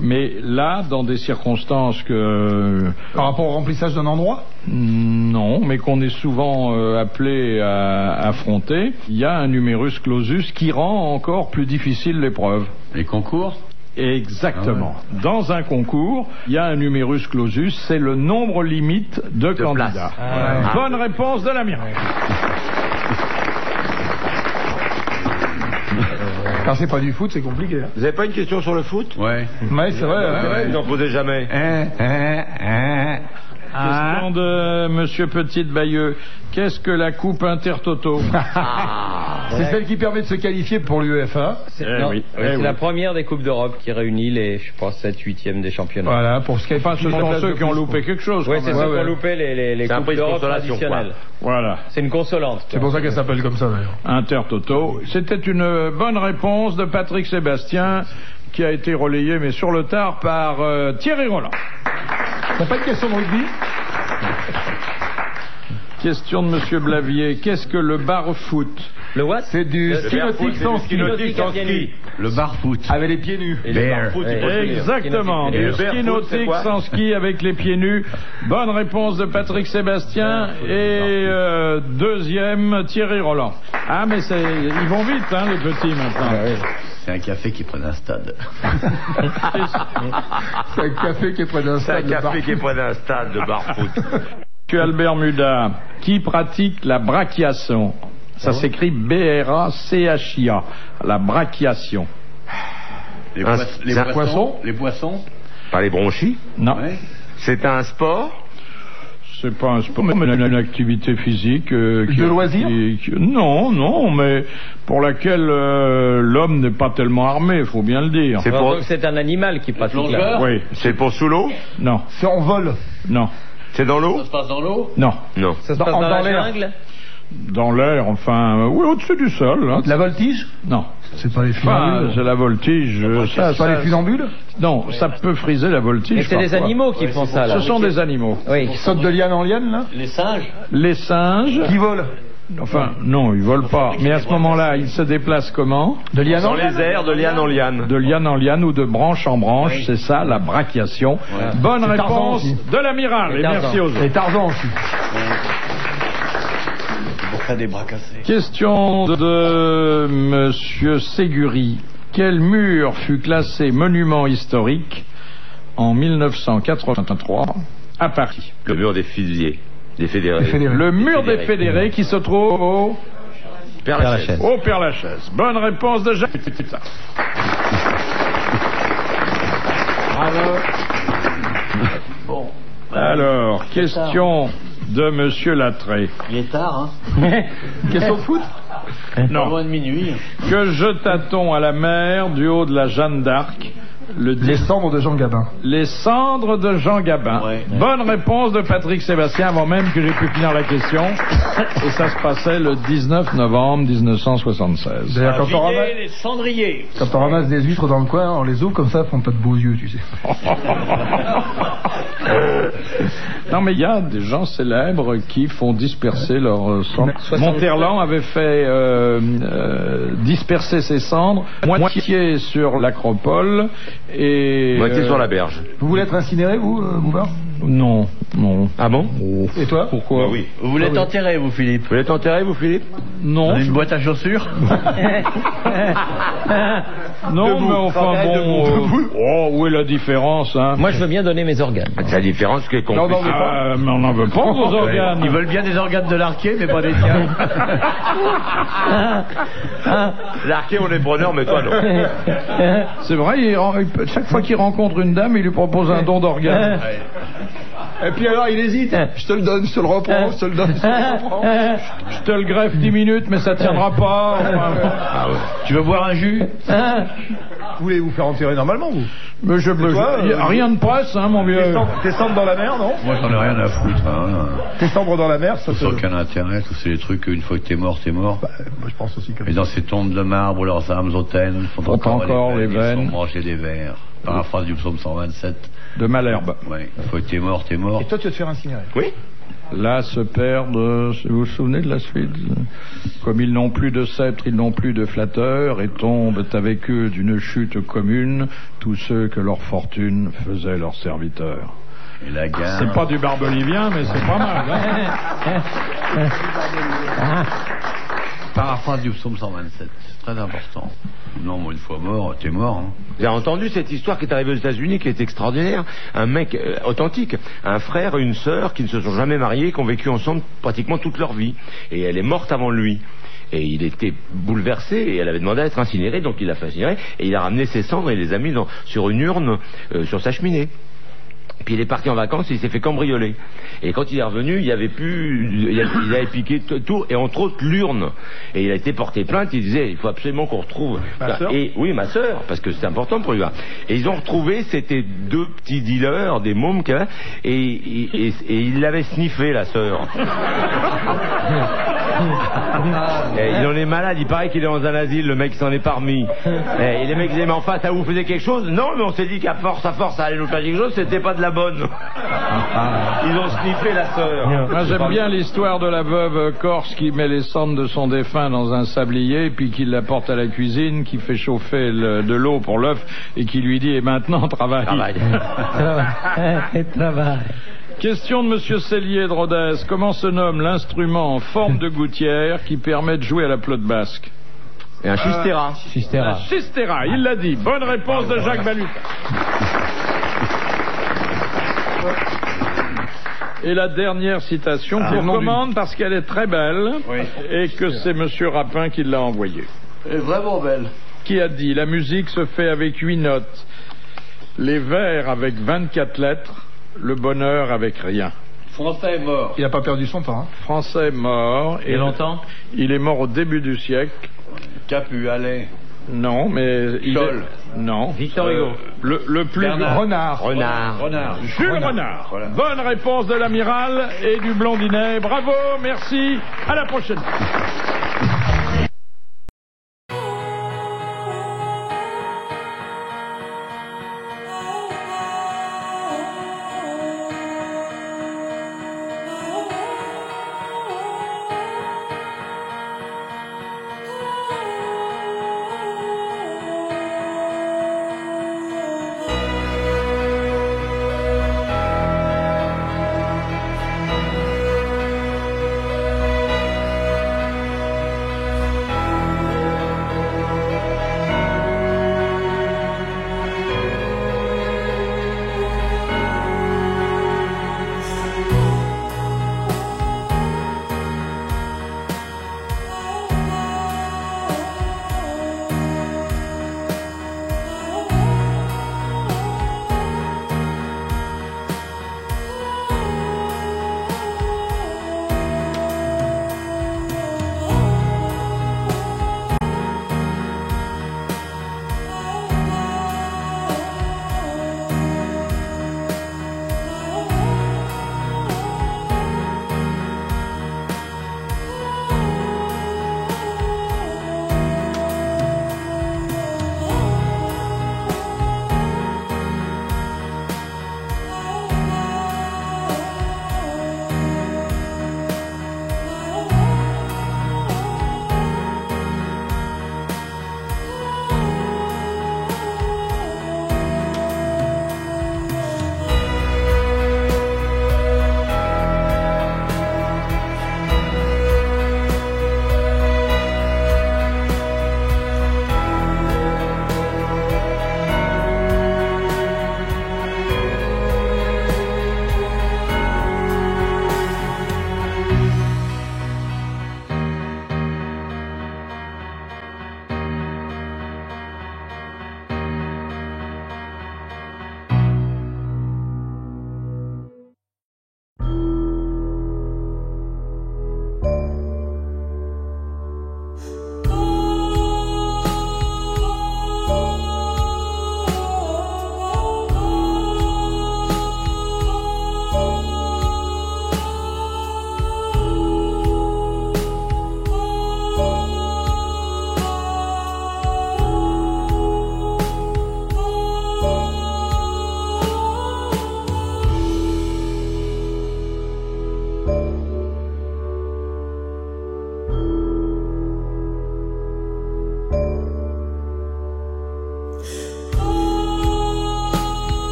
Mais là, dans des circonstances que... Par rapport au remplissage d'un endroit? Non, mais qu'on est souvent appelé à affronter, il y a un numerus clausus qui rend encore plus difficile l'épreuve. Les concours? Exactement. Ah ouais. Dans un concours, il y a un numerus clausus, c'est le nombre limite de candidats. Bonne réponse de l'amiral. Quand c'est pas du foot, c'est compliqué. Hein. Vous avez pas une question sur le foot? Ouais. Ouais, c'est vrai. Vous n'en posez jamais. Question de Monsieur Petite-Bayeux. Qu'est-ce que la coupe Intertoto? C'est celle qui permet de se qualifier pour l'UEFA. C'est la première des Coupes d'Europe qui réunit les, je pense, 7/8e des championnats. Voilà, pour ce qui est enfin, ce sont ceux qui ont loupé quelque chose. Oui, c'est ceux qui ont loupé les Coupes d'Europe traditionnelles. Voilà. C'est une consolante. C'est pour ça qu'elle s'appelle comme ça d'ailleurs. Intertoto. C'était une bonne réponse de Patrick Sébastien qui a été relayée, mais sur le tard, par Thierry Roland. T'as pas de question de rugby? Question de Monsieur Blavier. Qu'est-ce que le bar-foot? Le what? C'est du ski nautique sans ski. Le bar-foot. Avec les pieds nus. Exactement. Du ski nautique sans ski avec les pieds nus. Bonne réponse de Patrick Sébastien. Et deuxième, Thierry Roland. Ah, mais ils vont vite, hein, les petits, maintenant. C'est un café qui est près d'un stade. C'est un café qui est près d'un stade. C'est un café qui est près d'un stade de bar-foot. Monsieur Albert Muda, qui pratique la brachiation? Ça s'écrit B-R-A-C-H-I-A. La brachiation. Les poissons. Les poissons. Pas les bronchies? Non. Ouais. C'est un sport? C'est pas un sport, mais une activité physique. De loisir? Non, mais pour laquelle l'homme n'est pas tellement armé, il faut bien le dire. C'est un animal qui pratique la... Oui. C'est pour sous l'eau? Non. C'est en vol? Non. C'est dans l'eau? Ça se passe dans l'eau? Non. Non. Ça se passe dans la jungle? Dans l'air, enfin, oui, au-dessus du sol. Hein. La voltige? Non. C'est pas les funambules? C'est la voltige. C'est pas les funambules? Non, ça peut friser la voltige. Mais c'est des animaux qui font ça, là. Ce sont des animaux. Oui. Qui sautent de liane en liane, là? Les singes? Les singes. Qui volent? Enfin, non, ils volent pas. Mais à ce moment-là, ils se déplacent comment? De liane en liane? Dans les airs, de liane en liane. De liane en liane ou de branche en branche, oui. C'est ça, la brachiation. Ouais. Bonne réponse de l'amiral. Et merci aux autres. Et Tarzan aussi. Pour faire des bras cassés. Question de Monsieur Séguri. Quel mur fut classé monument historique en 1983 à Paris? Le mur des fusillés. Des fédérés. Le mur des fédérés qui se trouve au Père-Lachaise. Au Père-Lachaise. Bonne réponse de Jacques. Bravo. Bon. Alors, question de Monsieur Lattré. Il est tard, hein? Question de foot? Non. Pas loin de minuit. Que jeta-t-on à la mer du haut de la Jeanne d'Arc? Les cendres de Jean Gabin. Les cendres de Jean Gabin. Ouais. Bonne réponse de Patrick Sébastien avant même que j'ai pu finir la question. Et ça se passait le 19 novembre 1976. D'ailleurs, Les cendriers. Quand on ramasse des huîtres dans le coin, on les ouvre comme ça, font pas de beaux yeux, tu sais. Non, mais il y a des gens célèbres qui font disperser leurs cendres. Monterland avait fait disperser ses cendres, moitié sur l'Acropole et moitié sur la berge. Vous voulez être incinéré, vous, Bouvard? Non. Ah bon? Et toi? Pourquoi? Bah oui. Vous voulez t'enterrer, vous, Philippe? Vous voulez t'enterrer, vous, Philippe? Non. Dans une boîte à chaussures? Non, mais enfin bon. Oh, où est la différence, hein? Moi, je veux bien donner mes organes. C'est la différence qui est comprise. Mais on n'en veut pas vos organes. Ils veulent bien des organes de l'arquet, mais pas des tiens. L'arquet, on est preneur, mais toi, non. C'est vrai, chaque fois qu'il rencontre une dame, il lui propose un don d'organes. Et puis alors, il hésite. Je te le donne, je te le reprends, je te le donne, je te le reprends. Je te le greffe 10 minutes, mais ça tiendra pas. Tu veux boire un jus? Vous voulez vous faire enterrer normalement, vous? Mais rien de presse, hein, mon vieux. Tes cendres dans la mer, non? Moi, j'en ai rien à foutre. Hein. Tes cendres dans la mer, ça n'a aucun intérêt. Tous ces trucs, une fois que t'es mort, t'es mort. Bah, moi, je pense aussi comme et dans ces tombes de marbre, leurs âmes hautaines font encore les veines. Ils sont mangés des vers. Paraphrase du psaume 127. De Malherbe. Oui, une fois que t'es mort, t'es mort. Et toi, tu vas te faire incinérer? Oui. Là se perdent, vous vous souvenez de la suite? Comme ils n'ont plus de sceptre, ils n'ont plus de flatteur, et tombent avec eux d'une chute commune tous ceux que leur fortune faisait leurs serviteurs. Et la gare... C'est pas du barbelivien, mais c'est pas mal. Hein. Paraphrase du psaume 127, c'est très important. Non, moi, une fois mort, t'es mort. Hein. J'ai entendu cette histoire qui est arrivée aux États-Unis, qui est extraordinaire. Un mec authentique, un frère et une sœur qui ne se sont jamais mariés, qui ont vécu ensemble pratiquement toute leur vie. Et elle est morte avant lui. Et il était bouleversé et elle avait demandé à être incinérée, donc il l'a fait incinérer. Et il a ramené ses cendres et il les a mis sur une urne sur sa cheminée. Puis il est parti en vacances et il s'est fait cambrioler. Et quand il est revenu, il avait piqué tout, et entre autres l'urne. Et il a été porté plainte, il disait, il faut absolument qu'on retrouve... Oui, ma sœur, parce que c'est important pour lui. Et ils ont retrouvé, c'était 2 petits dealers, des mômes, et il l'avait sniffé, la sœur. Il en est malade, il paraît qu'il est dans un asile, le mec s'en est pas remis. Et les mecs disaient, mais enfin, ça vous faisait quelque chose? Non, mais on s'est dit qu'à force, ça allait nous faire quelque chose, c'était pas de la bonne. Ils ont sniffé la sœur. Moi, j'aime bien l'histoire de la veuve corse qui met les cendres de son défunt dans un sablier, puis qui l'apporte à la cuisine, qui fait chauffer de l'eau pour l'œuf, et qui lui dit, et maintenant, travaille. Travaille. Question de Monsieur Cellier de Rodez. Comment se nomme l'instrument en forme de gouttière qui permet de jouer à la pelote basque? Et un chistera. Un chistera, il l'a dit. Bonne réponse de Jacques Balutin. Et la dernière citation, je vous recommande parce qu'elle est très belle, et que c'est Monsieur Rapin qui l'a envoyée. Elle est vraiment belle. Qui a dit, la musique se fait avec 8 notes, les vers avec 24 lettres, le bonheur avec rien. Français est mort. Il n'a pas perdu son temps. Hein. Français est mort. Et longtemps? Il est mort au début du siècle. Capu, allez. Non, mais... Non. Victor Hugo. Le plus... Renard. Jules Renard. Voilà. Bonne réponse de l'amiral et du blondinet. Bravo, merci. À la prochaine.